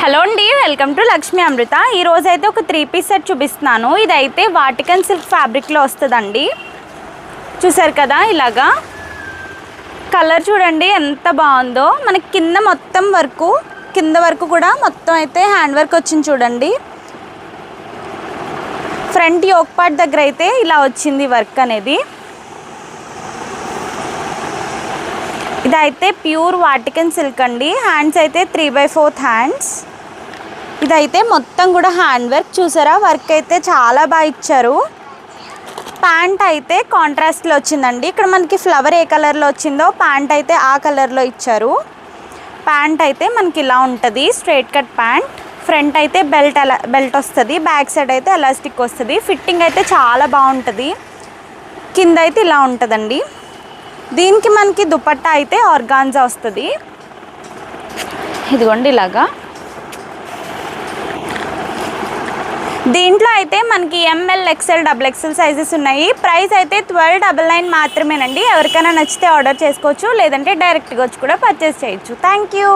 Hello అండి, welcome to Lakshmi అమృత. ఈరోజు అయితే ఒక 3 పీస్ సెట్ చూపిస్తున్నాను. ఇదైతే వాటికన్ సిల్క్ ఫ్యాబ్రిక్లో వస్తుందండి. చూసారు కదా, ఇలాగా కలర్ చూడండి ఎంత బాగుందో. మనకి కింద వరకు కూడా మొత్తం అయితే హ్యాండ్ వర్క్ వచ్చింది చూడండి. ఫ్రంట్ యోక్ పార్ట్ దగ్గర అయితే ఇలా వచ్చింది వర్క్ అనేది. ఇదైతే ప్యూర్ వాటికన్ సిల్క్ అండి. హ్యాండ్స్ అయితే 3/4 హ్యాండ్స్. ఇదైతే మొత్తం కూడా హ్యాండ్ వర్క్. చూసారా, వర్క్ అయితే చాలా బాగా ఇచ్చారు. ప్యాంట్ అయితే కాంట్రాస్ట్లో వచ్చిందండి. ఇక్కడ మనకి ఫ్లవర్ ఏ కలర్లో వచ్చిందో ప్యాంట్ అయితే ఆ కలర్లో ఇచ్చారు. ప్యాంట్ అయితే మనకి ఇలా ఉంటుంది, స్ట్రైట్ కట్ ప్యాంట్. ఫ్రంట్ అయితే బెల్ట్ వస్తుంది, బ్యాక్ సైడ్ అయితే ఎలాస్టిక్ వస్తుంది. ఫిట్టింగ్ అయితే చాలా బాగుంటుంది. కింద అయితే ఇలా ఉంటుందండి. దీనికి మనకి దుపట్టా అయితే ఆర్గాన్జా వస్తుంది. ఇదిగోండి ఇలాగా. దీంట్లో అయితే మనకి ML, XL, XXL సైజెస్ ఉన్నాయి. ప్రైస్ అయితే 1299 మాత్రమేనండి. ఎవరికైనా నచ్చితే ఆర్డర్ చేసుకోవచ్చు, లేదంటే డైరెక్ట్గా వచ్చి కూడా పర్చేస్ చేయొచ్చు. Thank you.